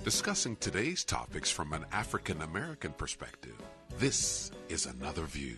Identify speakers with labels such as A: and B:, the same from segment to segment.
A: Discussing today's topics from an African American perspective. This is Another View.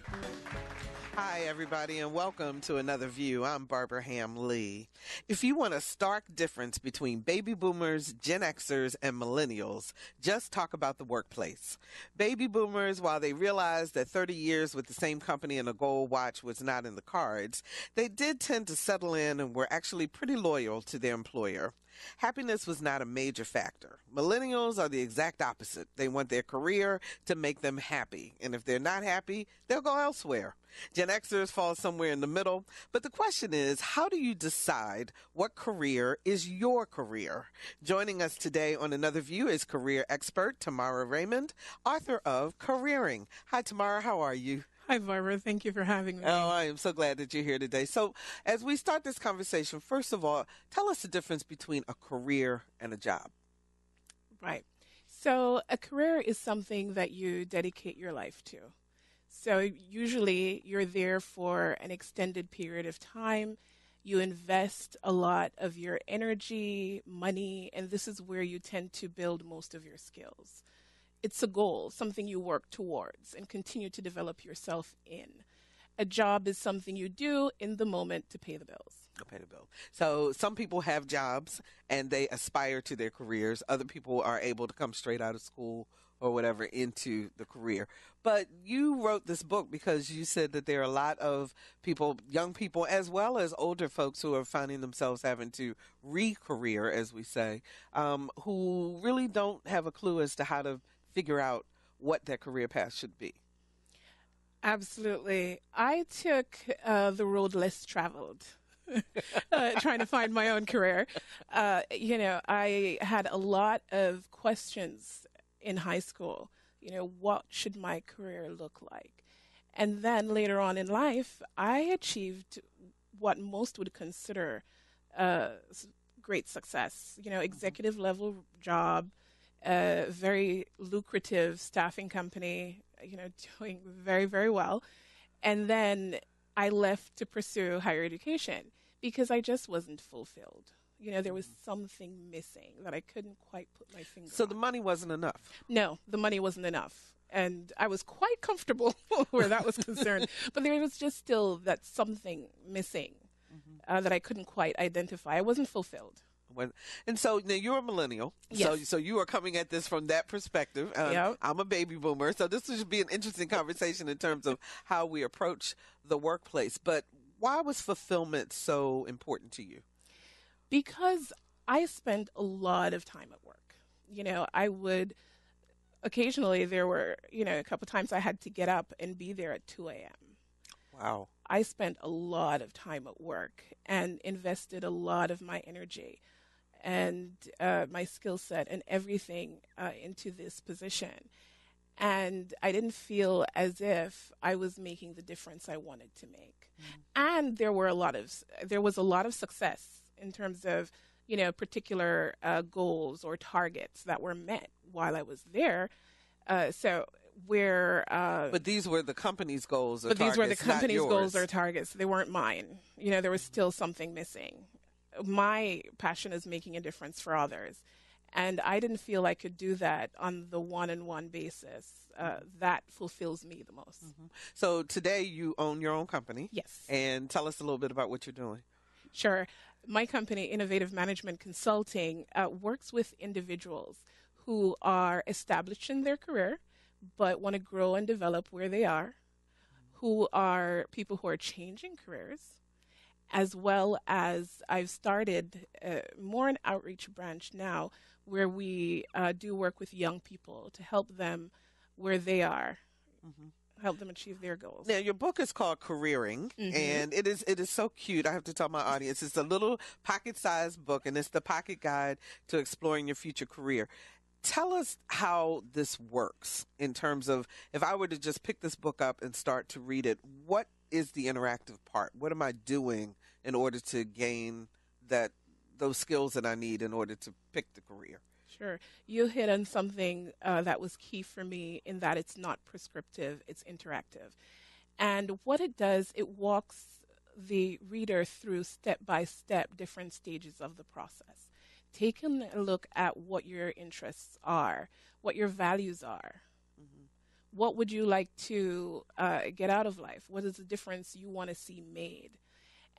B: Hi, everybody, and welcome to Another View. I'm Barbara Ham Lee. If you want a stark difference between baby boomers, Gen Xers, and millennials, just talk about the workplace. Baby boomers, while they realized that 30 years with the same company and a gold watch was not in the cards, they did tend to settle in and were actually pretty loyal to their employer. Happiness was not a major factor. Millennials are the exact opposite. They want their career to make them happy, and if they're not happy, they'll go elsewhere. Gen Xers fall somewhere in the middle, but the question is, how do you decide what career is your career? Joining us today on Another View is career expert Tamara Raymond, author of Careering. Hi, Tamara, how are you?
C: Hi, Barbara. Thank you for having me.
B: Oh, I am so glad that you're here today. So as we start this conversation, first of all, tell us the difference between a career and a job.
C: Right. So a career is something that you dedicate your life to. So usually you're there for an extended period of time. You invest a lot of your energy, money, and this is where you tend to build most of your skills. It's a goal, something you work towards and continue to develop yourself in. A job is something you do in the moment to pay the bills.
B: To pay the bill. So some people have jobs and they aspire to their careers. Other people are able to come straight out of school or whatever into the career. But you wrote this book because you said that there are a lot of people, young people, as well as older folks who are finding themselves having to re-career, as we say, who really don't have a clue as to how to figure out what their career path should be.
C: Absolutely. I took the road less traveled, trying to find my own career. I had a lot of questions in high school. What should my career look like? And then later on in life, I achieved what most would consider great success. Executive level job, very lucrative staffing company, doing very, very well. And then I left to pursue higher education because I just wasn't fulfilled. There was something missing that I couldn't quite put my finger on.
B: So the money wasn't enough?
C: No, the money wasn't enough. And I was quite comfortable where that was concerned. But there was just still that something missing that I couldn't quite identify. I wasn't fulfilled.
B: And so now you're a millennial,
C: yes.
B: so you are coming at this from that perspective.
C: Yep.
B: I'm a baby boomer, so this would be an interesting conversation in terms of how we approach the workplace. But why was fulfillment so important to you?
C: Because I spent a lot of time at work. I would occasionally, there were, a couple times I had to get up and be there at 2 a.m.
B: Wow.
C: I spent a lot of time at work and invested a lot of my energy and my skill set and everything into this position. And I didn't feel as if I was making the difference I wanted to make. And there was a lot of success in terms of, particular goals or targets that were met while I was there. But
B: these were the company's goals or
C: but
B: targets,
C: these were the company's
B: not
C: goals
B: yours.
C: or targets. They weren't mine. There was still something missing. My passion is making a difference for others. And I didn't feel I could do that on the one-on-one basis. That fulfills me the most.
B: So today you own your own company.
C: Yes.
B: And tell us a little bit about what you're doing.
C: Sure. My company, Innovative Management Consulting, works with individuals who are established in their career but want to grow and develop where they are, who are people who are changing careers, as well as I've started more an outreach branch now where we do work with young people to help them where they are, help them achieve their goals.
B: Now, your book is called Careering, and it is so cute. I have to tell my audience, it's a little pocket-sized book, and it's the pocket guide to exploring your future career. Tell us how this works in terms of, if I were to just pick this book up and start to read it, what is the interactive part? What am I doing in order to gain those skills that I need in order to pick the career?
C: Sure. You hit on something that was key for me in that it's not prescriptive, it's interactive. And what it does, it walks the reader through step-by-step different stages of the process, taking a look at what your interests are, what your values are. What would you like to get out of life? What is the difference you want to see made?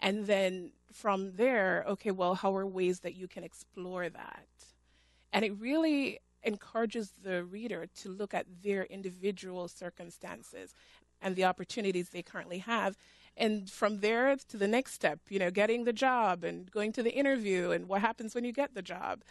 C: And then from there, okay, well, how are ways that you can explore that? And it really encourages the reader to look at their individual circumstances and the opportunities they currently have. And from there to the next step, getting the job and going to the interview and what happens when you get the job.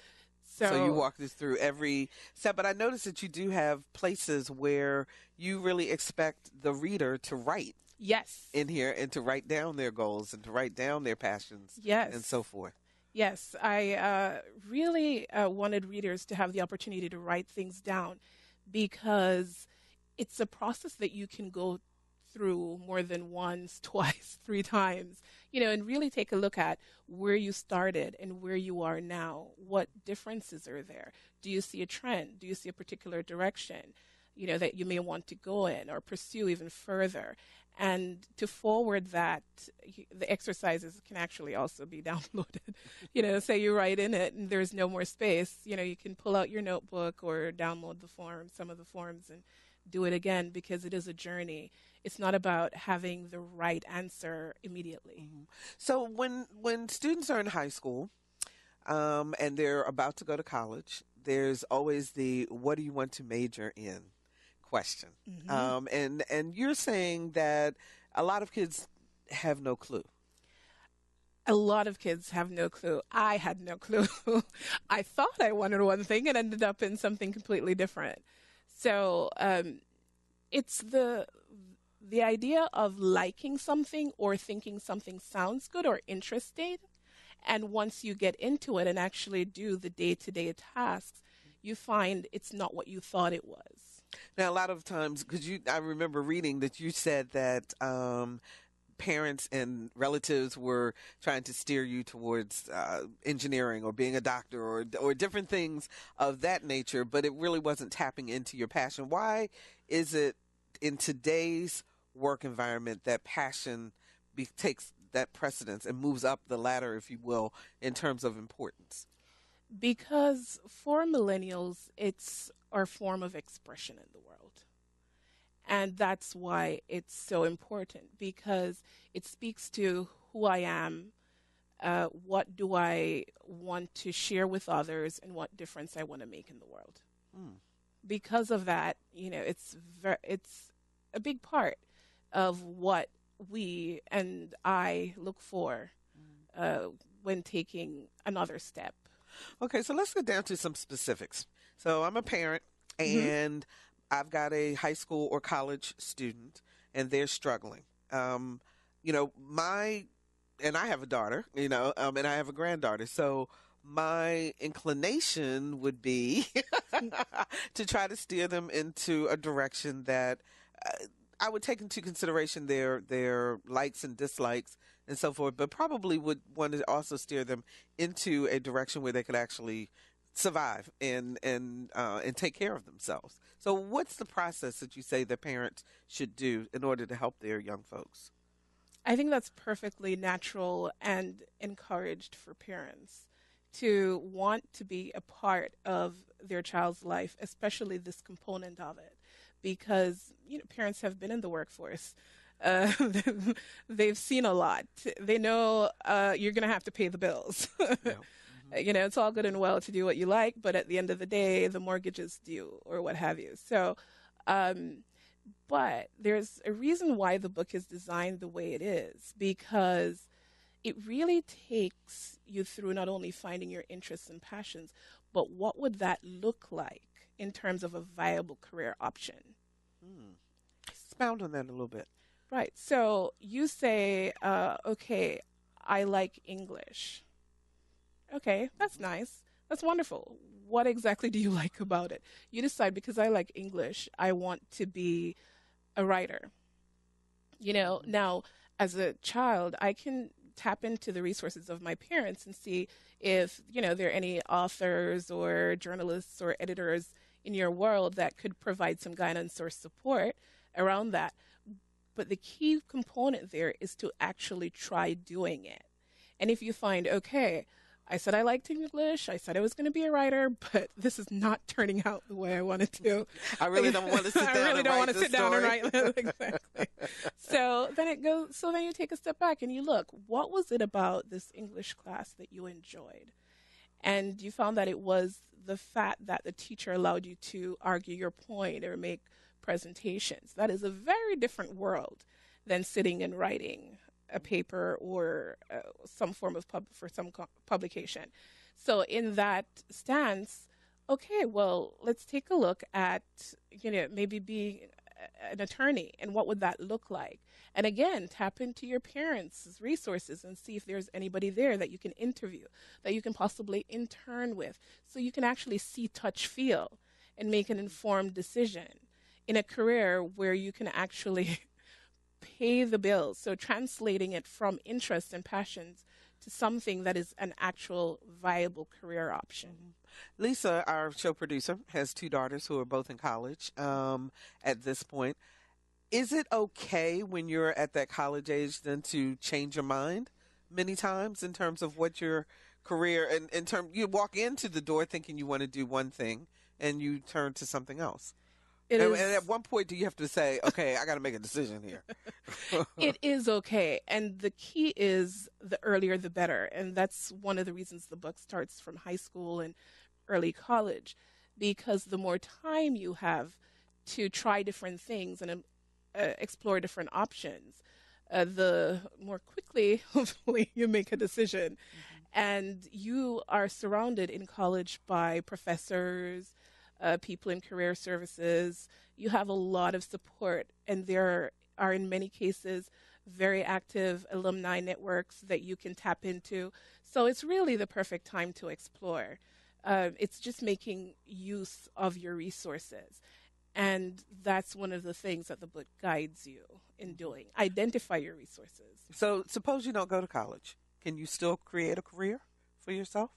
B: So you walked us through every step, but I noticed that you do have places where you really expect the reader to write.
C: Yes.
B: In here, and to write down their goals and to write down their passions.
C: Yes.
B: And so forth.
C: Yes. I really wanted readers to have the opportunity to write things down because it's a process that you can go through more than once, twice, 3 times, and really take a look at where you started and where you are now. What differences are there? Do you see a trend? Do you see a particular direction, that you may want to go in or pursue even further? And to forward that, the exercises can actually also be downloaded. Say you write in it and there's no more space, you can pull out your notebook or download the form, some of the forms, and do it again, because it is a journey. It's not about having the right answer immediately.
B: So when students are in high school and they're about to go to college, there's always the what do you want to major in question. And you're saying that a lot of kids have no clue.
C: A lot of kids have no clue. I had no clue. I thought I wanted one thing and ended up in something completely different. So it's the idea of liking something or thinking something sounds good or interesting. And once you get into it and actually do the day-to-day tasks, you find it's not what you thought it was.
B: Now, a lot of times, because I remember reading that you said that parents and relatives were trying to steer you towards engineering or being a doctor or different things of that nature, but it really wasn't tapping into your passion. Why is it in today's work environment that passion takes that precedence and moves up the ladder, if you will, in terms of importance?
C: Because for millennials, it's our form of expression in the world. And that's why it's so important, because it speaks to who I am, what do I want to share with others, and what difference I want to make in the world. Because of that, it's a big part of what we and I look for when taking another step.
B: Okay, so let's get down to some specifics. So I'm a parent, and I've got a high school or college student, and they're struggling. And I have a daughter, and I have a granddaughter. So my inclination would be to try to steer them into a direction that I would take into consideration their likes and dislikes and so forth, but probably would want to also steer them into a direction where they could actually survive and take care of themselves. So what's the process that you say that parents should do in order to help their young folks?
C: I think that's perfectly natural and encouraged for parents to want to be a part of their child's life, especially this component of it, because parents have been in the workforce. They've seen a lot. They know you're going to have to pay the bills. It's all good and well to do what you like, but at the end of the day, the mortgage is due or what have you. So, but there's a reason why the book is designed the way it is, because it really takes you through not only finding your interests and passions, but what would that look like in terms of a viable career option.
B: Expound on that a little bit.
C: Right. So you say, okay, I like English. Okay, that's nice. That's wonderful. What exactly do you like about it? You decide, because I like English, I want to be a writer. Now, as a child, I can tap into the resources of my parents and see if, there are any authors or journalists or editors in your world that could provide some guidance or support around that. But the key component there is to actually try doing it. And if you find, okay, I said I liked English. I said I was going to be a writer, but this is not turning out the way I wanted to.
B: I really don't want to sit down
C: I really
B: and
C: don't
B: write
C: want to
B: this
C: sit down and
B: story.
C: write exactly. So then you take a step back and you look, what was it about this English class that you enjoyed? And you found that it was the fact that the teacher allowed you to argue your point or make presentations. That is a very different world than sitting and writing a paper or some form of publication. So in that stance, okay, well, let's take a look at, maybe being an attorney and what would that look like? And again, tap into your parents' resources and see if there's anybody there that you can interview, that you can possibly intern with, so you can actually see, touch, feel, and make an informed decision in a career where you can actually pay the bills. So translating it from interests and passions to something that is an actual viable career option.
B: Lisa, our show producer, has 2 daughters who are both in college at this point. Is it okay when you're at that college age then to change your mind many times in terms of what your career, and in terms, you walk into the door thinking you want to do one thing and you turn to something else? And at one point, do you have to say, okay, I got to make a decision here?
C: It is okay. And the key is the earlier the better. And that's one of the reasons the book starts from high school and early college, because the more time you have to try different things and explore different options, the more quickly, hopefully, you make a decision. Mm-hmm. And you are surrounded in college by professors, people in career services. You have a lot of support, and there are in many cases very active alumni networks that you can tap into. So it's really the perfect time to explore. It's just making use of your resources. And that's one of the things that the book guides you in doing. Identify your resources.
B: So suppose you don't go to college. Can you still create a career for yourself?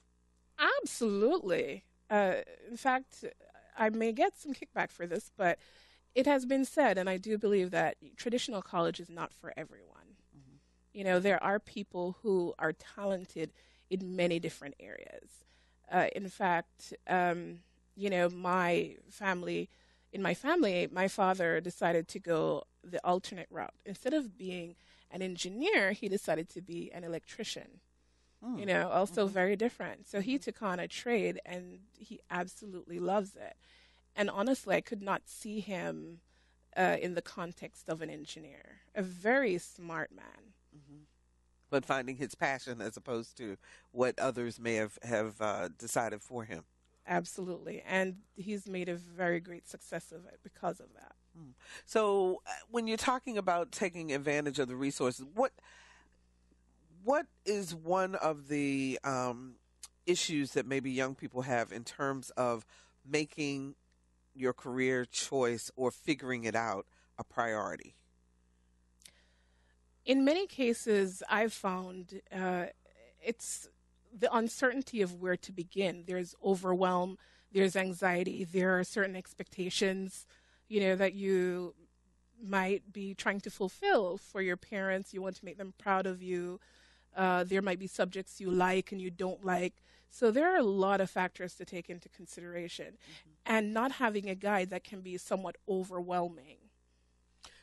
C: Absolutely. In fact, I may get some kickback for this, but it has been said, and I do believe that traditional college is not for everyone. Mm-hmm. There are people who are talented in many different areas. In fact, in my family, my father decided to go the alternate route. Instead of being an engineer, he decided to be an electrician. Also very different. So he took on a trade, and he absolutely loves it. And honestly, I could not see him in the context of an engineer. A very smart man.
B: Mm-hmm. But finding his passion as opposed to what others may have decided for him.
C: Absolutely. And he's made a very great success of it because of that.
B: So when you're talking about taking advantage of the resources, what is one of the issues that maybe young people have in terms of making your career choice or figuring it out a priority?
C: In many cases, I've found it's the uncertainty of where to begin. There's overwhelm, there's anxiety, there are certain expectations, that you might be trying to fulfill for your parents. You want to make them proud of you. There might be subjects you like and you don't like. So there are a lot of factors to take into consideration. Mm-hmm. And not having a guide that can be somewhat overwhelming.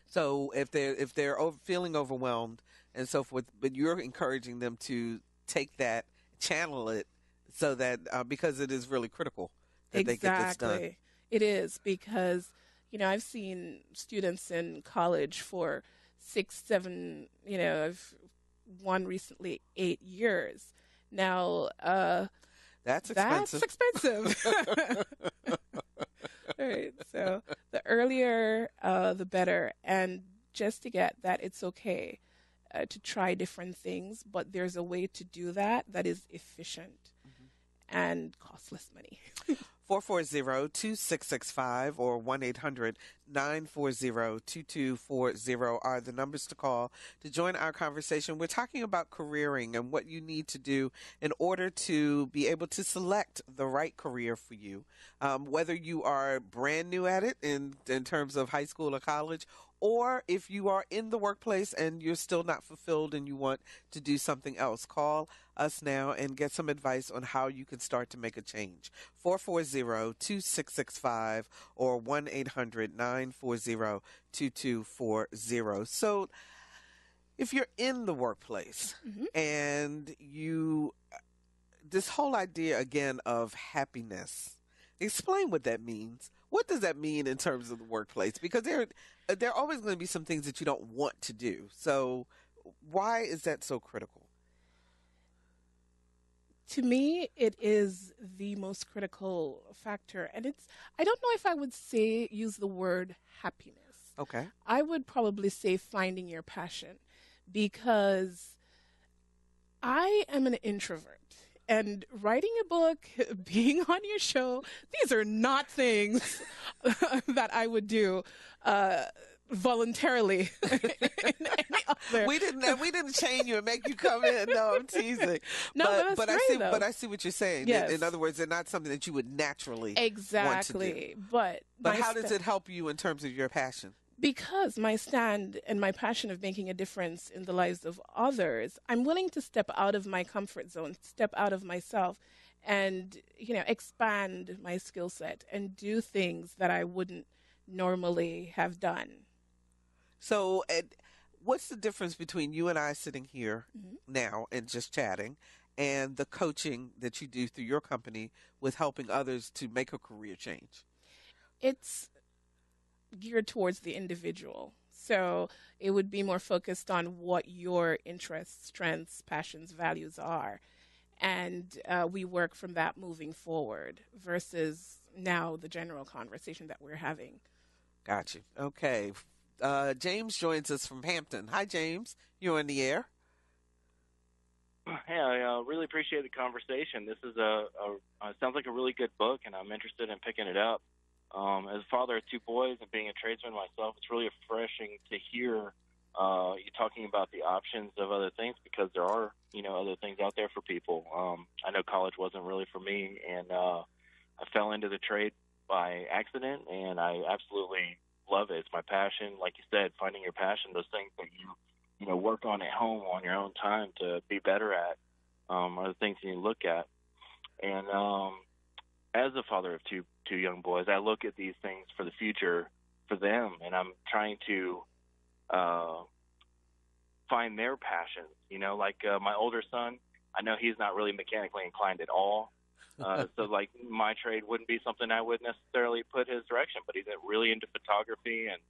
B: So if they're feeling overwhelmed and so forth, but you're encouraging them to take that, channel it, so that because it is really critical that they get this done.
C: It is, because I've seen students in college for 6, 7, I've one recently 8 years. Now
B: that's expensive.
C: Right. So the earlier, the better. And just to get that it's okay to try different things, but there's a way to do that is efficient and costs less money.
B: 440-2665 or 1-800-940-2240 are the numbers to call to join our conversation. We're talking about careering and what you need to do in order to be able to select the right career for you, whether you are brand new at it in terms of high school or college, Or if you are in the workplace and you're still not fulfilled and you want to do something else, call us now and get some advice on how you can start to make a change. 440-2665 or 1-800-940-2240. So if you're in the workplace and this whole idea again of happiness, explain what that means. What does that mean in terms of the workplace? Because there are always going to be some things that you don't want to do. So why is that so critical?
C: To me, it is the most critical factor. And I don't know if I would use the word happiness.
B: Okay.
C: I would probably say finding your passion, because I am an introvert. And writing a book, being on your show, these are not things that I would do voluntarily.
B: We didn't chain you and make you come in. No, I'm teasing.
C: No, but that's great, though.
B: But I see what you're saying.
C: Yes.
B: In other words, they're not something that you would naturally want to do.
C: But
B: how does it help you in terms of your passion?
C: Because my stand and my passion of making a difference in the lives of others, I'm willing to step out of my comfort zone, step out of myself, and expand my skill set and do things that I wouldn't normally have done.
B: So, what's the difference between you and I sitting here now and just chatting, and the coaching that you do through your company with helping others to make a career change?
C: It's geared towards the individual. So it would be more focused on what your interests, strengths, passions, values are. And we work from that moving forward versus now the general conversation that we're having.
B: Got you. Okay. James joins us from Hampton. Hi, James. You're on the air.
D: Hey, I really appreciate the conversation. This is sounds like a really good book, and I'm interested in picking it up. As a father of two boys and being a tradesman myself, it's really refreshing to hear you talking about the options of other things, because there are, other things out there for people. I know college wasn't really for me, and I fell into the trade by accident, and I absolutely love it. It's my passion. Like you said, finding your passion, those things that you work on at home on your own time to be better at are the things you look at. And as a father of two young boys, I look at these things for the future for them, and I'm trying to find their passions. Like my older son, I know he's not really mechanically inclined at all. So like my trade wouldn't be something I would necessarily put his direction, but he's really into photography and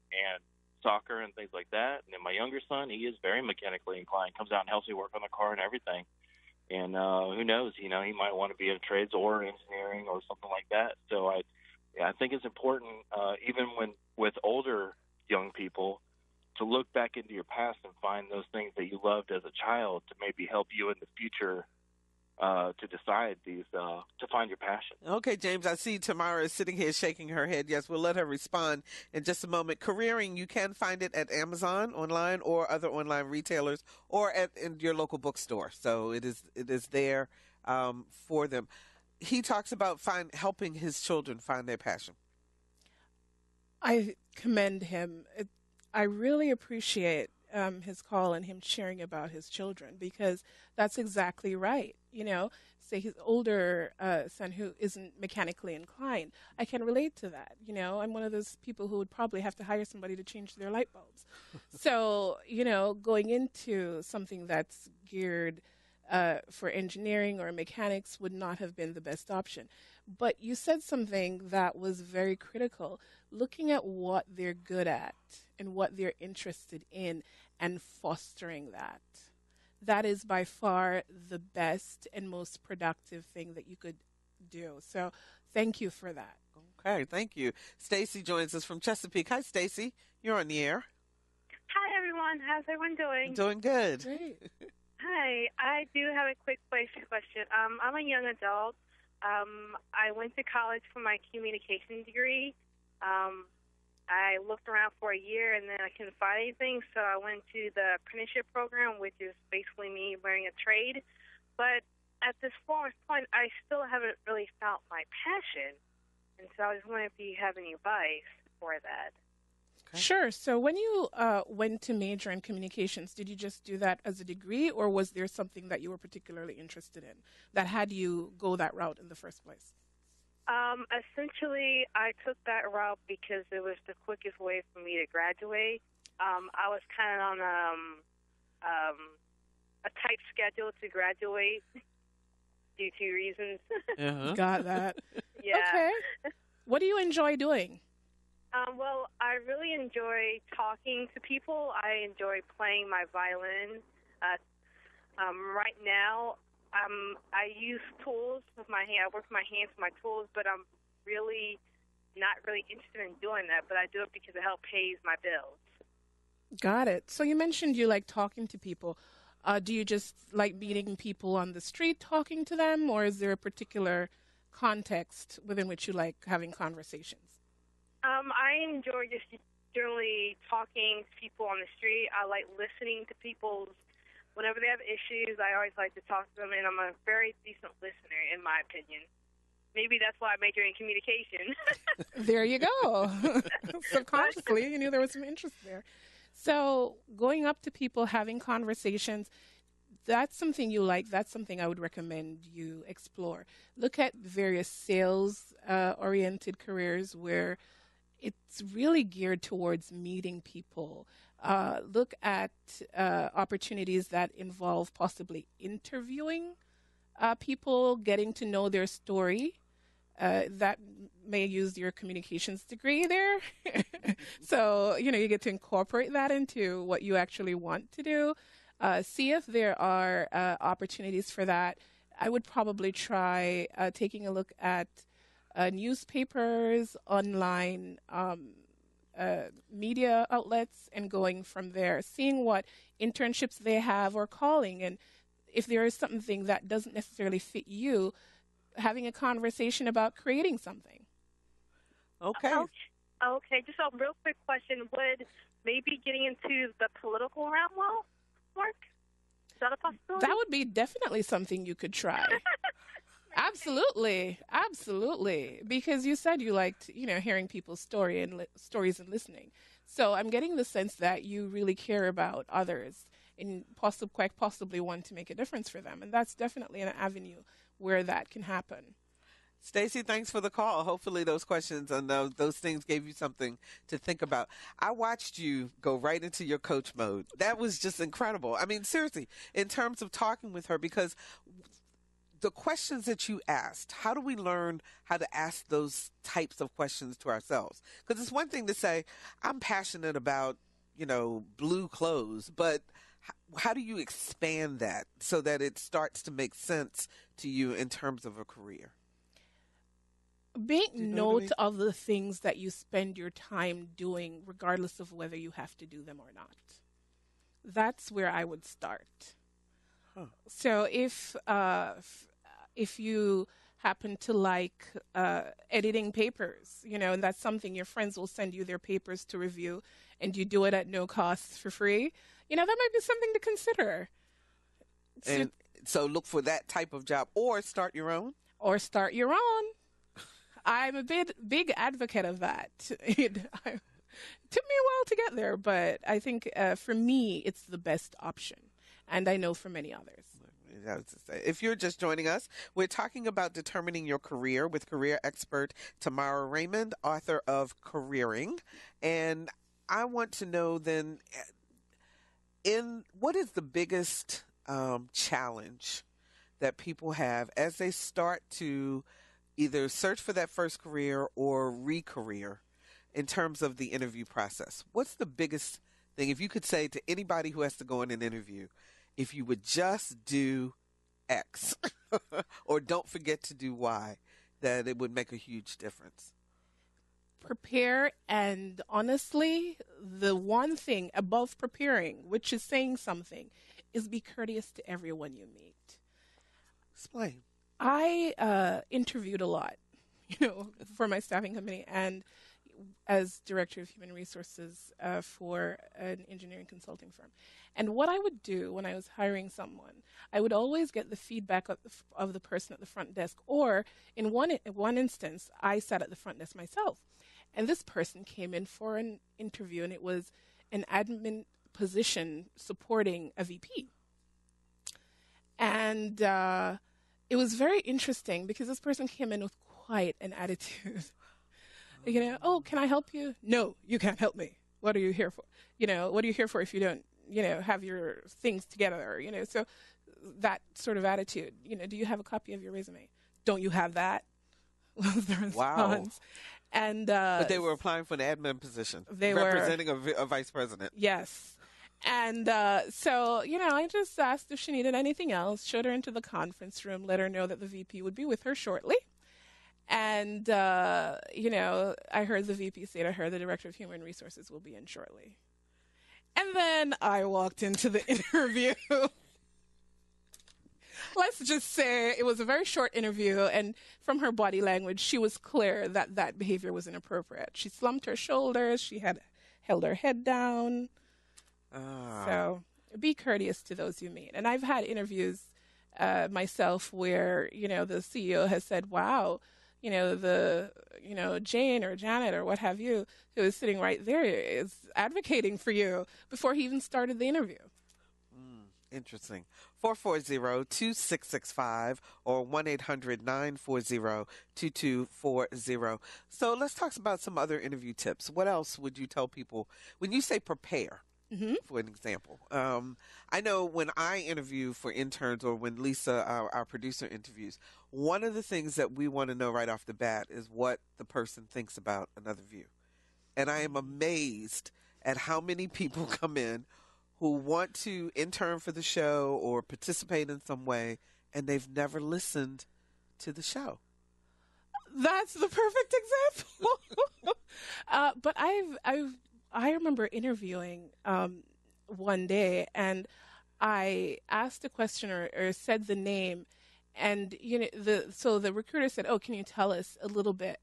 D: soccer and things like that. And then my younger son, he is very mechanically inclined, comes out and helps me work on the car and everything. And who knows, he might want to be in trades or engineering or something like that. So I think it's important, even with older young people, to look back into your past and find those things that you loved as a child to maybe help you in the future to decide to find your passion.
B: Okay, James, I see Tamara is sitting here shaking her head. Yes, we'll let her respond in just a moment. Careering, you can find it at Amazon online or other online retailers or in your local bookstore. So it is there for them. He talks about helping his children find their passion.
C: I commend him. I really appreciate his call and him sharing about his children, because that's exactly right. Say his older son who isn't mechanically inclined, I can relate to that. I'm one of those people who would probably have to hire somebody to change their light bulbs. So, going into something that's geared for engineering or mechanics would not have been the best option. But you said something that was very critical, looking at what they're good at and what they're interested in and fostering that. That is by far the best and most productive thing that you could do. So thank you for that.
B: Okay, thank you. Stacy joins us from Chesapeake. Hi, Stacy. You're on the air.
E: Hi, everyone. How's everyone doing?
B: Doing good.
C: Great.
E: Hi. I do have a quick question. I'm a young adult. I went to college for my communication degree. I looked around for a year, and then I couldn't find anything, so I went to the apprenticeship program, which is basically me learning a trade. But at this point, I still haven't really found my passion, and so I was wondering if you have any advice for that.
C: Sure. So when you went to major in communications, did you just do that as a degree, or was there something that you were particularly interested in that had you go that route in the first place?
E: Essentially, I took that route because it was the quickest way for me to graduate. I was kind of on a tight schedule to graduate due to reasons.
B: Uh-huh.
C: Got that.
E: Yeah.
C: Okay. What do you enjoy doing?
E: Well, I really enjoy talking to people. I enjoy playing my violin. Right now, I use tools with my hand. I work with my hands with my tools, but I'm really not really interested in doing that. But I do it because it helps pays my bills.
C: Got it. So you mentioned you like talking to people. Do you just like meeting people on the street, talking to them, or is there a particular context within which you like having conversations?
E: I enjoy just generally talking to people on the street. I like listening to people's, whenever they have issues, I always like to talk to them, and I'm a very decent listener, in my opinion. Maybe that's why I majored in communication.
C: There you go. Subconsciously, you knew there was some interest there. So going up to people, having conversations, that's something you like. That's something I would recommend you explore. Look at various sales-oriented careers where it's really geared towards meeting people. Look at opportunities that involve possibly interviewing people, getting to know their story. That may use your communications degree there. So, you get to incorporate that into what you actually want to do. See if there are opportunities for that. I would probably try taking a look at newspapers, online media outlets, and going from there, seeing what internships they have or calling. And if there is something that doesn't necessarily fit you, having a conversation about creating something.
B: Okay.
E: Okay, just a real quick question. Would maybe getting into the political realm work? Is that a possibility?
C: That would be definitely something you could try. Absolutely. Because you said you liked, hearing people's stories and listening. So I'm getting the sense that you really care about others and quite possibly want to make a difference for them. And that's definitely an avenue where that can happen.
B: Stacy, thanks for the call. Hopefully those questions and those things gave you something to think about. I watched you go right into your coach mode. That was just incredible. I mean, seriously, in terms of talking with her, because the questions that you asked, how do we learn how to ask those types of questions to ourselves? Because it's one thing to say, I'm passionate about, blue clothes, but how do you expand that so that it starts to make sense to you in terms of a career?
C: Make note of the things that you spend your time doing, regardless of whether you have to do them or not. That's where I would start. Huh. So if you happen to like editing papers, and that's something your friends will send you their papers to review, and you do it at no cost for free, that might be something to consider.
B: And so look for that type of job, or start your own. I'm a big advocate of that. It took me a while to get there, but I think for me, it's the best option. And I know for many others. If you're just joining us, we're talking about determining your career with career expert Tamara Raymond, author of Careering. And I want to know then, what is the biggest challenge that people have as they start to either search for that first career or re-career in terms of the interview process? What's the biggest thing, if you could say to anybody who has to go in an interview, if you would just do X or don't forget to do Y, that it would make a huge difference?
C: Prepare, and honestly, the one thing above preparing, which is saying something, is be courteous to everyone you meet.
B: Explain.
C: I interviewed a lot, for my staffing company and as director of human resources for an engineering consulting firm. And what I would do when I was hiring someone, I would always get the feedback of the person at the front desk, or in one instance, I sat at the front desk myself. And this person came in for an interview, and it was an admin position supporting a VP. And it was very interesting because this person came in with quite an attitude. Oh, can I help you? No, you can't help me. What are you here for? What are you here for if you don't, have your things together? So that sort of attitude. Do you have a copy of your resume? Don't you have that? Was the response.
B: Wow.
C: And
B: but they were applying for an admin position,
C: they
B: representing a vice president.
C: Yes. And so, I just asked if she needed anything else, showed her into the conference room, let her know that the VP would be with her shortly. And, I heard the VP say to her, the Director of Human Resources will be in shortly. And then I walked into the interview. Let's just say it was a very short interview, and from her body language, she was clear that that behavior was inappropriate. She slumped her shoulders. She had held her head down. So be courteous to those you meet. And I've had interviews myself where, the CEO has said, wow, Jane or Janet or what have you, who is sitting right there is advocating for you before he even started the interview.
B: Interesting. 440-2665 or 1-800-940-2240. So let's talk about some other interview tips. What else would you tell people when you say prepare? For an example, I know when I interview for interns or when Lisa, our producer, interviews, one of the things that we want to know right off the bat is what the person thinks about Another View. And I am amazed at how many people come in who want to intern for the show or participate in some way, and they've never listened to the show.
C: That's the perfect example. But I remember interviewing one day, and I asked a question or said the name, and so the recruiter said, "Oh, can you tell us a little bit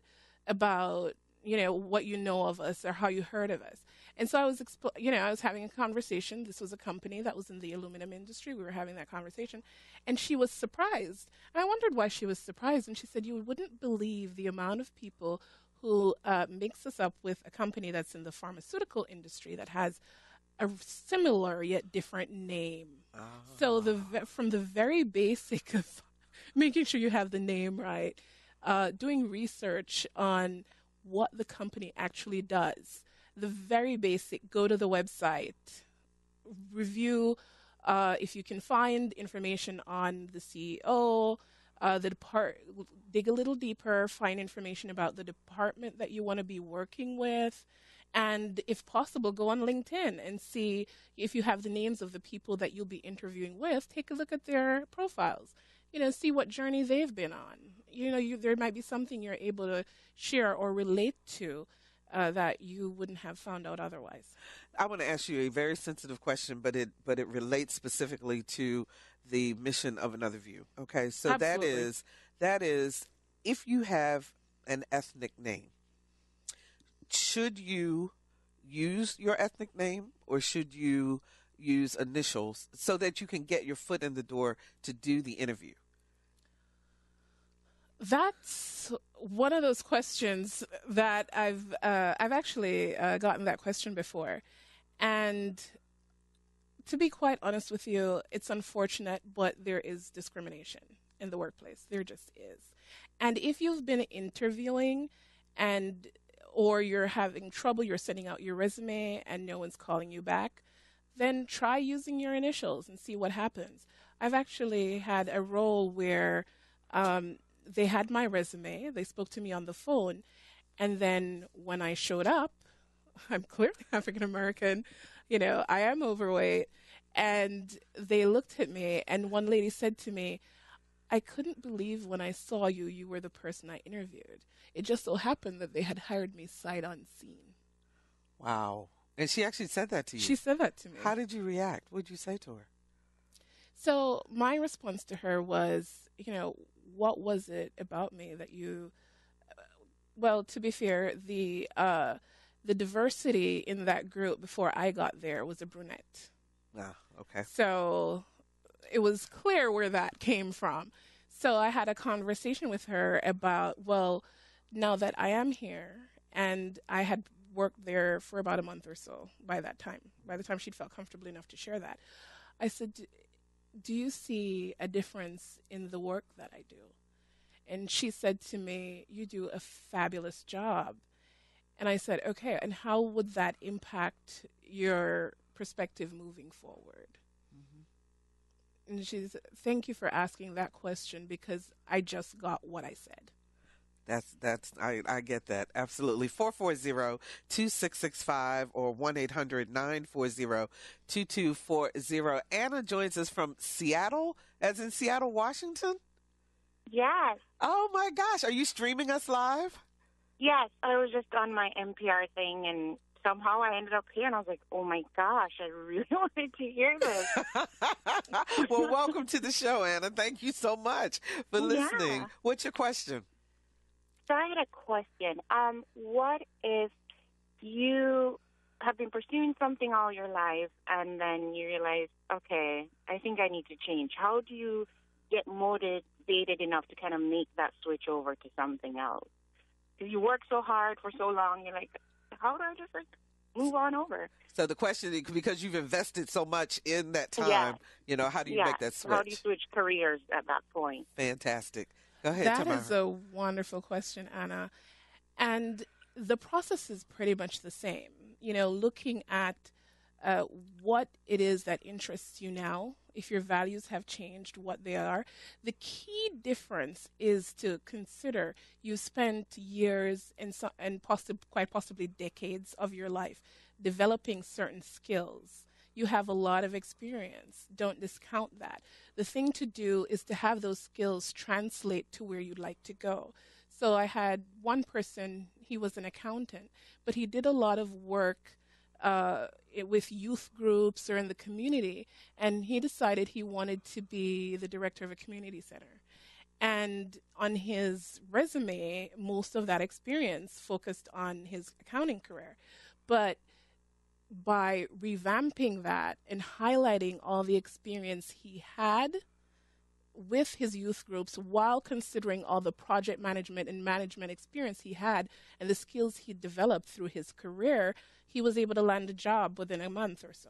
C: about what you know of us or how you heard of us?" And so I was I was having a conversation. This was a company that was in the aluminum industry. We were having that conversation, and she was surprised. And I wondered why she was surprised, and she said, "You wouldn't believe the amount of people who mix us up with a company that's in the pharmaceutical industry that has a similar yet different name." So from the very basic of making sure you have the name right, doing research on what the company actually does, the very basic, go to the website, review if you can find information on the CEO, dig a little deeper, find information about the department that you want to be working with, and if possible, go on LinkedIn and see if you have the names of the people that you'll be interviewing with. Take a look at their profiles. See what journey they've been on. There might be something you're able to share or relate to that you wouldn't have found out otherwise.
B: I want to ask you a very sensitive question, but it relates specifically to the mission of Another View. Okay, so
C: Absolutely.
B: that is if you have an ethnic name, should you use your ethnic name or should you use initials so that you can get your foot in the door to do the interview?
C: That's one of those questions that I've actually gotten that question before, and to be quite honest with you, it's unfortunate, but there is discrimination in the workplace. There just is. And if you've been interviewing or you're having trouble, you're sending out your resume and no one's calling you back, then try using your initials and see what happens. I've actually had a role where they had my resume, they spoke to me on the phone, and then when I showed up, I'm clearly African American, I am overweight, and they looked at me, and one lady said to me, "I couldn't believe when I saw you, you were the person I interviewed. It just so happened that they had hired me sight unseen."
B: Wow. And she actually said that to you?
C: She said that to me.
B: How did you react? What did you say to her?
C: So my response to her was, what was it about me that you, well, to be fair, the diversity in that group before I got there was a brunette.
B: Ah, okay.
C: So it was clear where that came from. So I had a conversation with her about, well, now that I am here And I had worked there for about a month or so by that time. By the time she'd felt comfortable enough to share that, I said, do you see a difference in the work that I do? And she said to me, you do a fabulous job. And I said, okay, and how would that impact your perspective moving forward? Mm-hmm. And she said, thank you for asking that question because I just got what I said.
B: I get that. Absolutely. 440-2665 or 1-800-940-2240. Anna joins us from Seattle, as in Seattle, Washington?
F: Yes.
B: Oh my gosh. Are you streaming us live?
F: Yes. I was just on my NPR thing and somehow I ended up here and I was like, oh my gosh, I really wanted to hear this.
B: Well, welcome to the show, Anna. Thank you so much for listening.
F: Yeah.
B: What's your question?
F: So I had a question. What if you have been pursuing something all your life and then you realize, okay, I think I need to change? How do you get motivated enough to kind of make that switch over to something else? Because you work so hard for so long, you're like, how do I just move on over?
B: So the question is, because you've invested so much in that time, how do you make that switch?
F: How do you switch careers at that point?
B: Fantastic. Go ahead,
C: That
B: Tamara.
C: is a wonderful question, Anna. And the process is pretty much the same. Looking at what it is that interests you now, if your values have changed, what they are. The key difference is to consider you spent years and quite possibly decades of your life developing certain skills. You have a lot of experience. Don't discount that. The thing to do is to have those skills translate to where you'd like to go. So I had one person, he was an accountant, but he did a lot of work with youth groups or in the community, and he decided he wanted to be the director of a community center. And on his resume, most of that experience focused on his accounting career. But by revamping that and highlighting all the experience he had with his youth groups while considering all the project management and management experience he had and the skills he developed through his career, he was able to land a job within a month or so.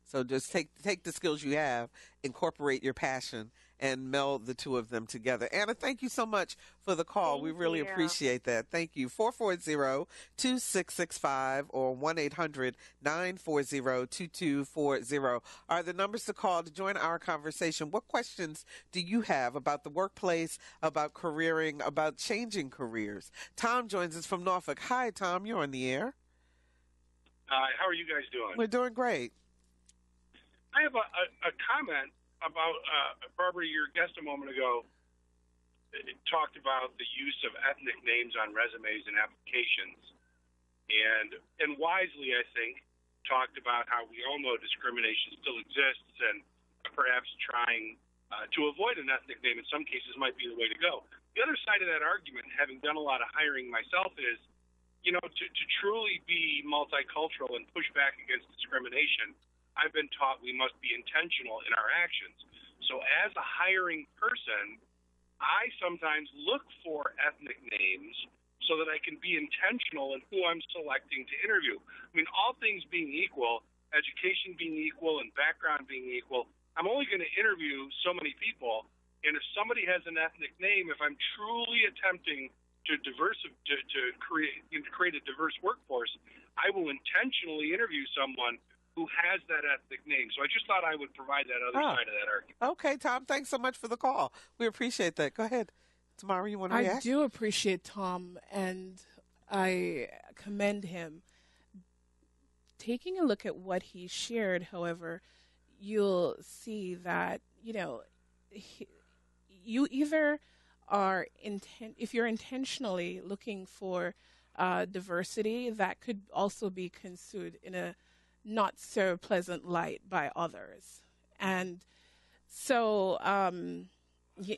B: So just take the skills you have, incorporate your passion, and meld the two of them together. Anna, thank you so much for the call.
F: Thank
B: we really
F: you.
B: appreciate that. Thank you. 440-2665 or 1-800-940-2240 are the numbers to call to join our conversation. What questions do you have about the workplace, about careering, about changing careers? Tom joins us from Norfolk. Hi, Tom. You're on the air.
G: Hi. How are you guys doing?
B: We're doing great.
G: I have a comment about, Barbara, your guest a moment ago talked about the use of ethnic names on resumes and applications. And wisely, I think, talked about how we all know discrimination still exists and perhaps trying to avoid an ethnic name in some cases might be the way to go. The other side of that argument, having done a lot of hiring myself, is, to truly be multicultural and push back against discrimination, I've been taught we must be intentional in our actions. So as a hiring person, I sometimes look for ethnic names so that I can be intentional in who I'm selecting to interview. I mean, all things being equal, education being equal and background being equal, I'm only going to interview so many people. And if somebody has an ethnic name, if I'm truly attempting to create a diverse workforce, I will intentionally interview someone who has that ethnic name. So I just thought I would provide that other side of that argument.
B: Okay, Tom, thanks so much for the call. We appreciate that. Go ahead. Tamara, you want to react?
C: I do appreciate Tom, and I commend him. Taking a look at what he shared, however, you'll see that, you either are if you're intentionally looking for diversity, that could also be construed in a not so pleasant light by others. And so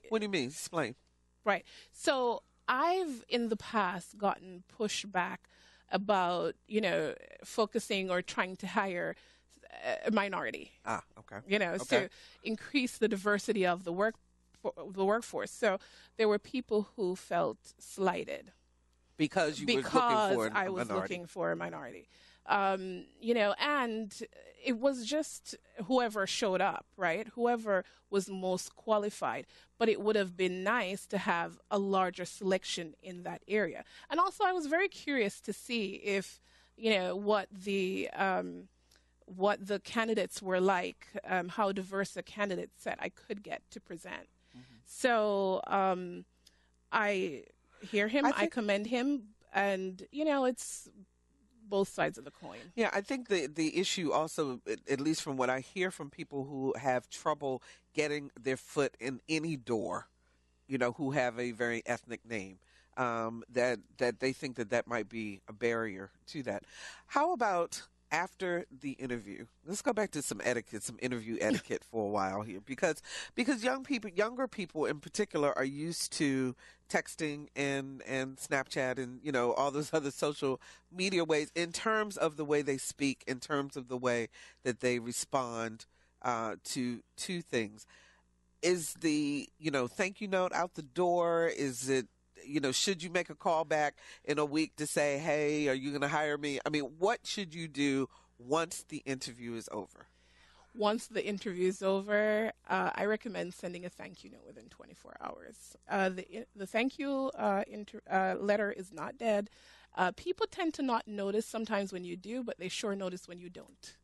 B: what do you mean? Explain.
C: Right. So I've in the past gotten pushback about, focusing or trying to hire a minority.
B: Okay.
C: To increase the diversity of the workforce. So there were people who felt slighted
B: because you were looking
C: because
B: for
C: I
B: a
C: was
B: minority.
C: looking for a minority. And it was just whoever showed up, right? Whoever was most qualified. But it would have been nice to have a larger selection in that area. And also, I was very curious to see if, what the candidates were like, how diverse a candidate set I could get to present. So I hear him, I commend him, and it's both sides of the coin.
B: Yeah, I think the issue also, at least from what I hear from people who have trouble getting their foot in any door, who have a very ethnic name, that they think that might be a barrier to that. How about after the interview? Let's go back to some etiquette, some interview etiquette for a while here, because younger people in particular, are used to texting and Snapchat and all those other social media ways in terms of the way they speak, in terms of the way that they respond to things. Is the thank you note out the door? Is it should you make a call back in a week to say, hey, are you going to hire me? I mean, what should you do once the interview is over?
C: Once the interview is over, I recommend sending a thank you note within 24 hours. The thank you letter is not dead. People tend to not notice sometimes when you do, but they sure notice when you don't.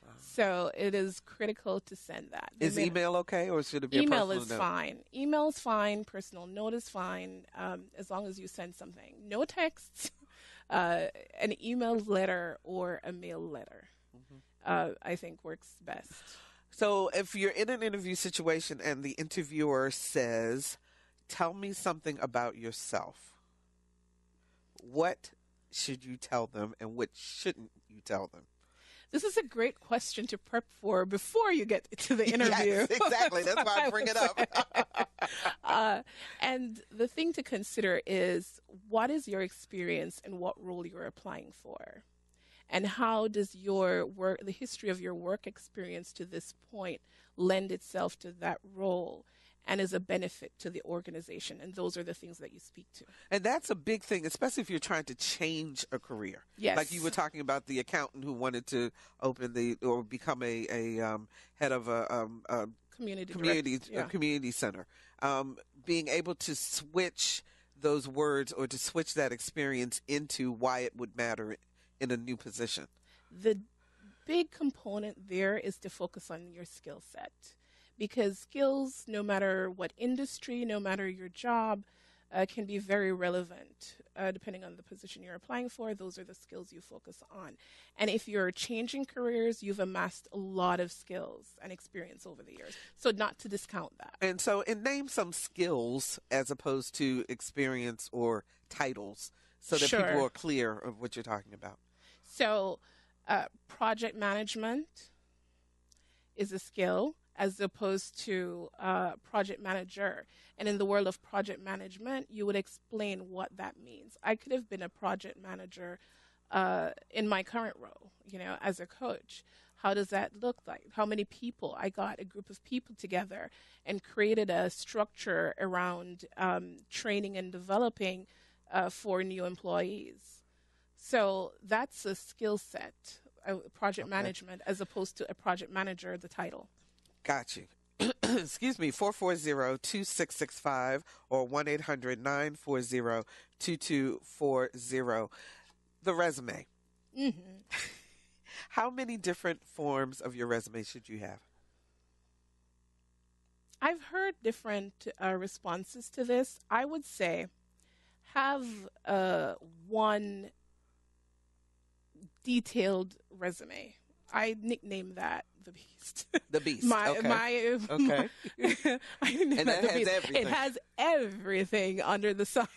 C: Wow. So it is critical to send that.
B: Is email okay, or should it be
C: email
B: a personal
C: is
B: note?
C: fine. Email is fine. Personal note is fine, as long as you send something. No texts, an email letter or a mail letter. I think works best.
B: So if you're in an interview situation and the interviewer says, tell me something about yourself, what should you tell them and what shouldn't you tell them?
C: This is a great question to prep for before you get to the interview.
B: Yes, exactly. That's why I bring it up.
C: And the thing to consider is, what is your experience and what role you're applying for? And how does your work, the history of your work experience to this point, lend itself to that role and is a benefit to the organization? And those are the things that you speak to.
B: And that's a big thing, especially if you're trying to change a career.
C: Yes.
B: Like you were talking about the accountant who wanted to open or become a head of a community center. Being able to switch those words or to switch that experience into why it would matter in a new position.
C: The big component there is to focus on your skill set, because skills, no matter what industry, no matter your job, can be very relevant depending on the position you're applying for. Those are the skills you focus on. And if you're changing careers, you've amassed a lot of skills and experience over the years. So not to discount that.
B: And so, name some skills as opposed to experience or titles, so that people are clear of what you're talking about.
C: So project management is a skill as opposed to project manager. And in the world of project management, you would explain what that means. I could have been a project manager in my current role, as a coach. How does that look like? How many people? I got a group of people together and created a structure around training and developing for new employees. So that's a skill set, project management, as opposed to a project manager, the title.
B: Got you. Excuse me, 440-2665 or 1-800-940-2240. The resume.
C: Mm-hmm.
B: How many different forms of your resume should you have?
C: I've heard different responses to this. I would say have one detailed resume. I nicknamed that the Beast.
B: The Beast.
C: Okay. I nicknamed that the Beast.
B: Everything.
C: It has everything under the sun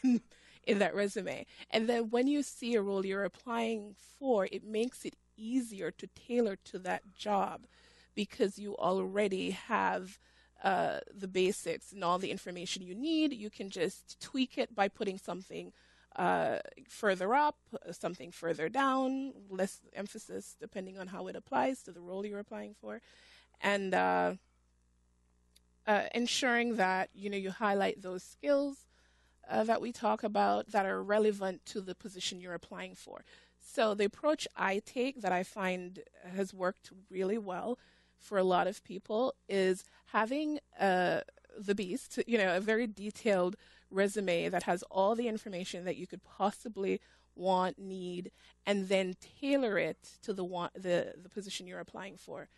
C: in that resume. And then when you see a role you're applying for, it makes it easier to tailor to that job because you already have the basics and all the information you need. You can just tweak it by putting something further up, something further down, less emphasis depending on how it applies to the role you're applying for, and ensuring that you highlight those skills that we talk about that are relevant to the position you're applying for. So the approach I take that I find has worked really well for a lot of people is having the beast, a very detailed resume that has all the information that you could possibly want, need, and then tailor it to the position you're applying for.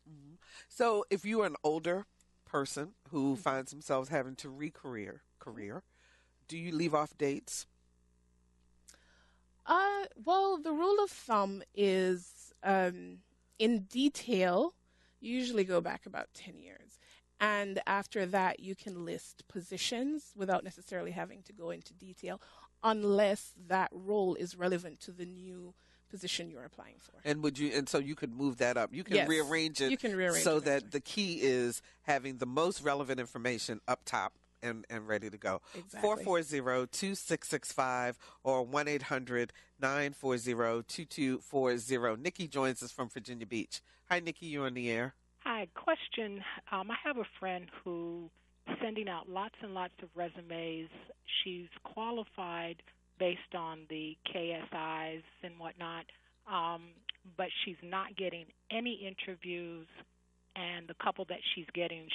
B: Mm-hmm. So if you are an older person who finds themselves having to career, do you leave off dates?
C: Well, the rule of thumb is in detail, you usually go back about 10 years. And after that, you can list positions without necessarily having to go into detail unless that role is relevant to the new position you're applying for.
B: And so you could move that up. You can
C: Yes,
B: rearrange it
C: you can rearrange
B: so
C: it,
B: that
C: actually.
B: the key is having the most relevant information up top and ready to go.
C: Exactly.
B: 440-2665 or 1-800-940-2240. Nikki joins us from Virginia Beach. Hi, Nikki, you're on the air.
H: Hi, question. I have a friend who is sending out lots and lots of resumes. She's qualified based on the KSIs and whatnot, but she's not getting any interviews, and the couple that she's getting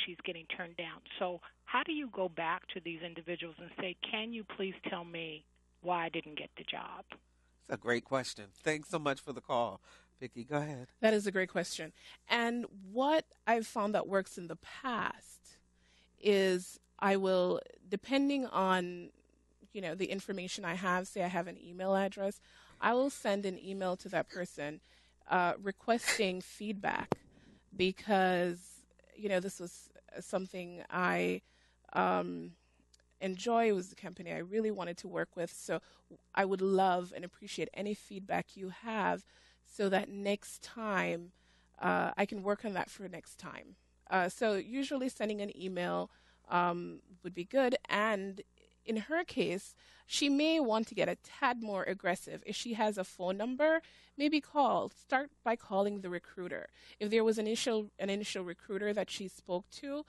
H: turned down. So how do you go back to these individuals and say, can you please tell me why I didn't get the job?
B: It's a great question. Thanks so much for the call. Vicki, go ahead.
C: That is a great question. And what I've found that works in the past is I will, depending on, the information I have, say I have an email address, I will send an email to that person requesting feedback because, this was something I enjoy. It was the company I really wanted to work with. So I would love and appreciate any feedback you have so that next time I can work on that for next time. So usually sending an email would be good. And in her case, she may want to get a tad more aggressive. If she has a phone number, maybe start by calling the recruiter. If there was an initial recruiter that she spoke to,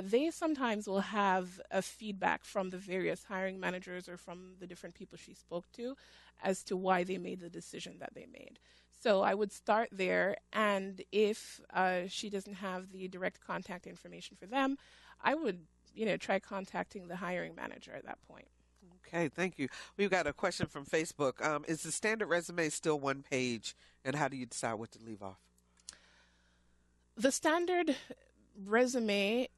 C: they sometimes will have a feedback from the various hiring managers or from the different people she spoke to as to why they made the decision that they made. So I would start there, and if she doesn't have the direct contact information for them, I would try contacting the hiring manager at that point.
B: Okay, thank you. We've got a question from Facebook. Is the standard resume still one page, and how do you decide what to leave off?
C: The standard resume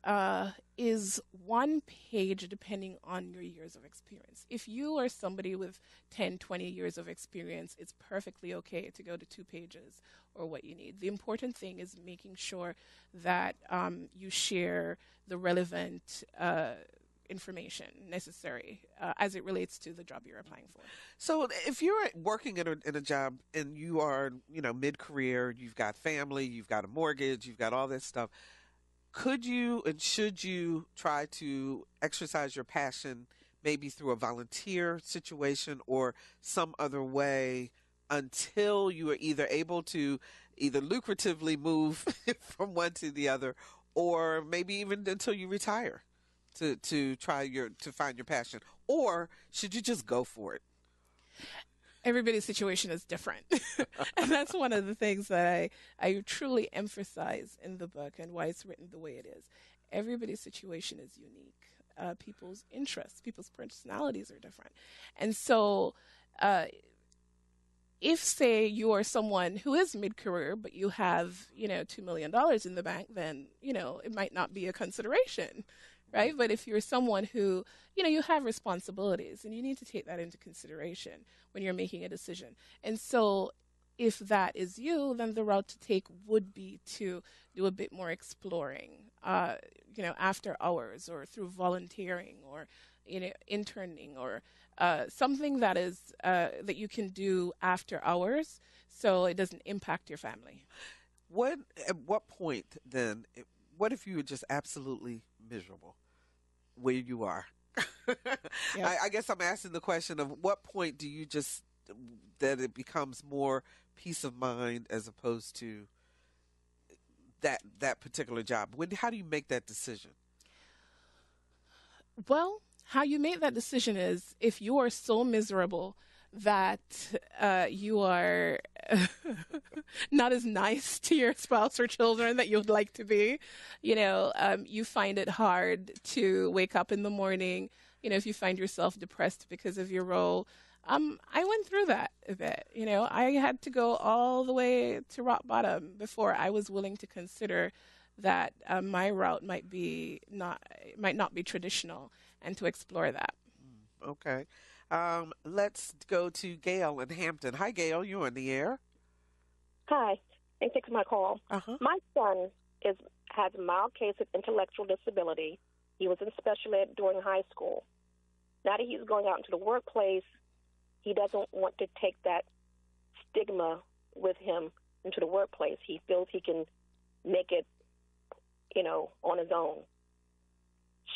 C: is one page depending on your years of experience. If you are somebody with 10, 20 years of experience, it's perfectly okay to go to 2 pages or what you need. The important thing is making sure that you share the relevant information necessary as it relates to the job you're applying for.
B: So if you're working in a job and you are, mid-career, you've got family, you've got a mortgage, you've got all this stuff, could you and should you try to exercise your passion maybe through a volunteer situation or some other way until you are either able to either lucratively move from one to the other or maybe even until you retire to find your passion? Or should you just go for it?
C: Everybody's situation is different. And that's one of the things that I truly emphasize in the book and why it's written the way it is. Everybody's situation is unique. People's interests, people's personalities are different. And so if, say, you are someone who is mid-career, but you have, $2 million in the bank, then, it might not be a consideration. Right? But if you're someone who, you have responsibilities and you need to take that into consideration when you're making a decision. And so if that is you, then the route to take would be to do a bit more exploring, after hours or through volunteering or, interning or something that is that you can do after hours so it doesn't impact your family.
B: At what point then, what if you were just absolutely miserable where you are?
C: Yep.
B: I guess I'm asking the question of what point do you just, that it becomes more peace of mind as opposed to that particular job? How do you make that decision?
C: Well, How you make that decision is if you are so miserable that you are not as nice to your spouse or children that you would like to be, you find it hard to wake up in the morning, if you find yourself depressed because of your role. I went through that a bit. I had to go all the way to rock bottom before I was willing to consider that my route might not be traditional, and to explore that.
B: Okay. Let's go to Gail in Hampton. Hi, Gail. You on the air?
I: Hi. Thanks for taking my call. My son has a mild case of intellectual disability. He was in special ed during high school. Now that he's going out into the workplace, he doesn't want to take that stigma with him into the workplace. He feels he can make it, on his own.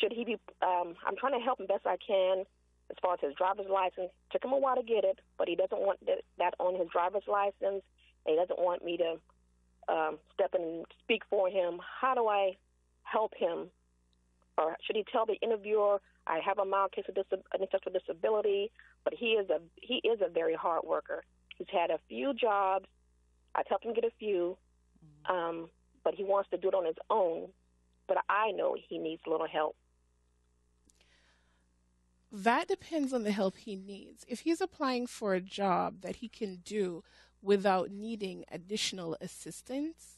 I: Should he be, I'm trying to help him best I can as far as his driver's license. Took him a while to get it, but he doesn't want that on his driver's license, and he doesn't want me to step in and speak for him. How do I help him? Or should he tell the interviewer, I have a mild case of intellectual disability, but he is a very hard worker. He's had a few jobs. I've helped him get a few, but he wants to do it on his own. But I know he needs a little help.
C: That depends on the help he needs. If he's applying for a job that he can do without needing additional assistance,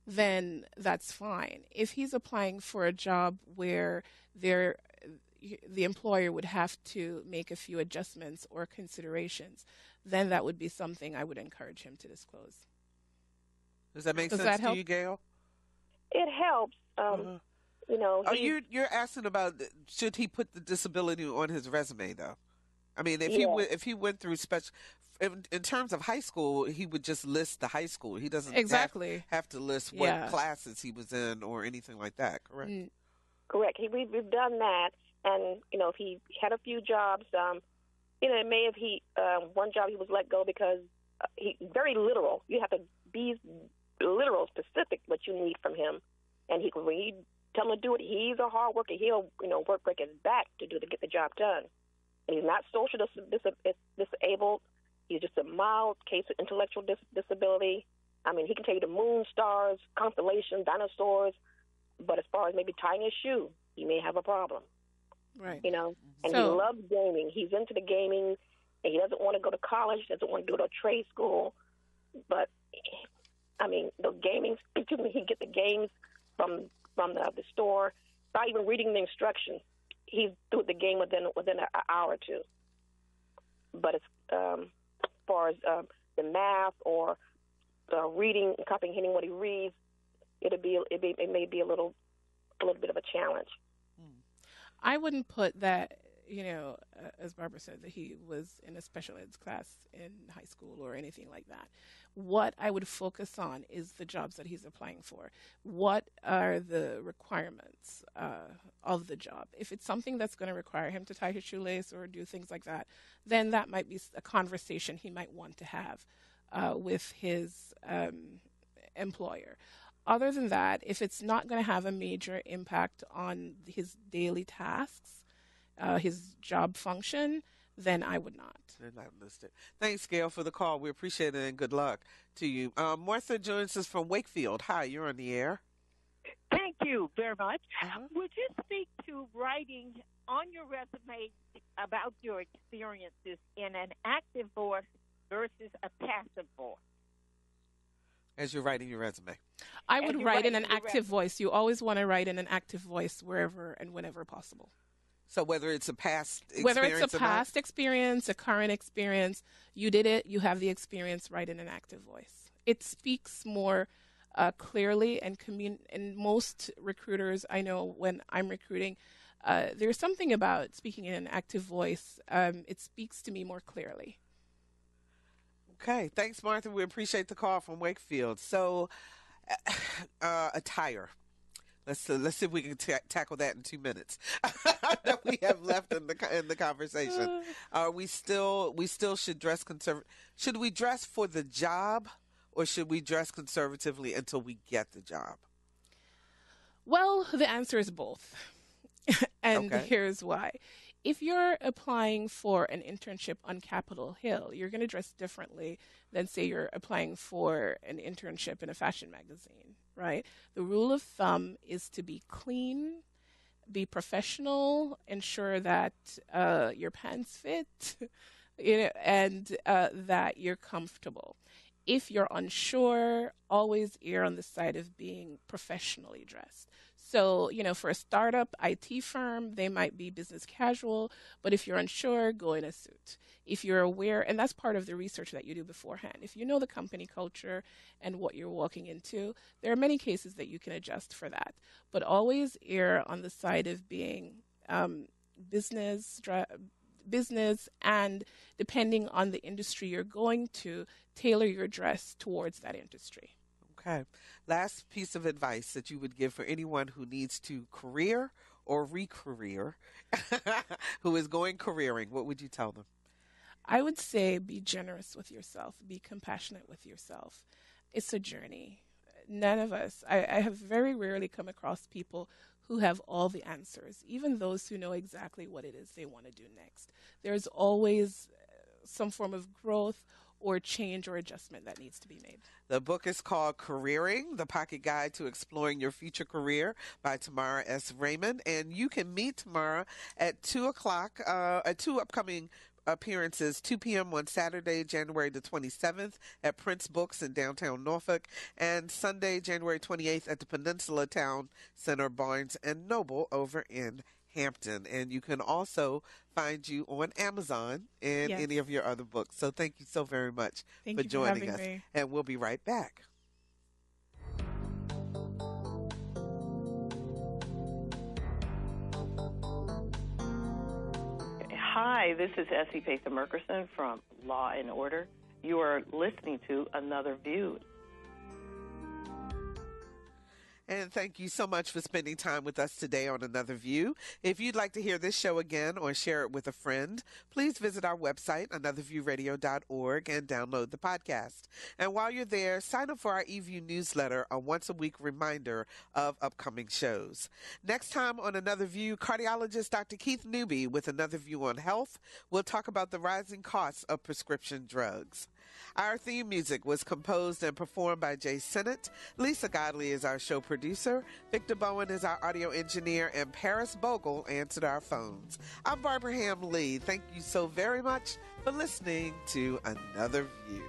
C: then that's fine. If he's applying for a job where the employer would have to make a few adjustments or considerations, then that would be something I would encourage him to disclose.
B: Does that make sense to you, Gail?
I: It helps.
B: You're asking about should he put the disability on his resume, though? I mean, if he went through special, in terms of high school, he would just list the high school. He doesn't have to list what classes he was in or anything like that. Correct.
I: Correct. We've done that, and if he had a few jobs, it may have one job he was let go because he very literal. You have to be literal, specific what you need from him, and when you tell him to do it, he's a hard worker. He'll break his back to get the job done. And he's not social disabled. He's just a mild case of intellectual disability. I mean, he can tell you the moon, stars, constellations, dinosaurs, but as far as maybe tying his shoe, he may have a problem.
C: Right.
I: And he loves gaming. He's into the gaming, and he doesn't want to go to college, doesn't want to go to a trade school. But, I mean, the gaming, he get the games from the store, not even reading the instructions. He's through the game within an hour or two. But as far as the math or reading and comprehending what he reads, it may be a little bit of a challenge.
C: I wouldn't put that, as Barbara said, that he was in a special ed class in high school or anything like that. What I would focus on is the jobs that he's applying for. What are the requirements of the job? If it's something that's going to require him to tie his shoelace or do things like that, then that might be a conversation he might want to have with his employer. Other than that, if it's not going to have a major impact on his daily tasks, his job function, then I would not.
B: They're not listed. Thanks, Gail, for the call. We appreciate it, and good luck to you. Martha joins us from Wakefield. Hi, you're on the air.
J: Thank you very much. Would you speak to writing on your resume about your experiences in an active voice versus a passive voice?
B: As you're writing your resume.
C: I would write in an active voice. You always want to write in an active voice wherever and whenever possible.
B: So whether it's a past experience
C: Whether it's a past experience, a current experience, you did it, you have the experience, write in an active voice. It speaks more clearly, and most recruiters, I know when I'm recruiting, there's something about speaking in an active voice. It speaks to me more clearly.
B: Okay. Thanks, Martha. We appreciate the call from Wakefield. So, attire. Let's see if we can tackle that in 2 minutes that we have left in the conversation. We still should dress Should we dress for the job, or should we dress conservatively until we get the job?
C: Well, the answer is both, and here's why. If you're applying for an internship on Capitol Hill, you're going to dress differently than, say, you're applying for an internship in a fashion magazine, right? The rule of thumb is to be clean, be professional, ensure that your pants fit, and that you're comfortable. If you're unsure, always err on the side of being professionally dressed. So, for a startup IT firm, they might be business casual, but if you're unsure, go in a suit. If you're aware, and that's part of the research that you do beforehand, if you know the company culture and what you're walking into, there are many cases that you can adjust for that. But always err on the side of being business, and depending on the industry you're going to, tailor your dress towards that industry.
B: Okay. Last piece of advice that you would give for anyone who needs to career or re-career, who is going careering, what would you tell them?
C: I would say be generous with yourself, be compassionate with yourself. It's a journey. None of us, I have very rarely come across people who have all the answers, even those who know exactly what it is they want to do next. There's always some form of growth or change or adjustment that needs to be made.
B: The book is called Careering, The Pocket Guide to Exploring Your Future Career by Tamara S. Raymond. And you can meet Tamara at 2 o'clock, at two upcoming appearances, 2 p.m. on Saturday, January the 27th at Prince Books in downtown Norfolk, and Sunday, January 28th at the Peninsula Town Center Barnes & Noble over in Hampton. And you can also find you on Amazon and any of your other books. So thank you so very much for joining us. And we'll be right back.
K: Hi, this is Essie Patha-Murkerson from Law and Order. You are listening to Another View.
B: And thank you so much for spending time with us today on Another View. If you'd like to hear this show again or share it with a friend, please visit our website, anotherviewradio.org, and download the podcast. And while you're there, sign up for our eView newsletter, a once-a-week reminder of upcoming shows. Next time on Another View, cardiologist Dr. Keith Newby with Another View on Health. We'll talk about the rising costs of prescription drugs. Our theme music was composed and performed by Jay Sennett. Lisa Godley is our show producer. Victor Bowen is our audio engineer, and Paris Bogle answered our phones. I'm Barbara Ham Lee. Thank you so very much for listening to Another View.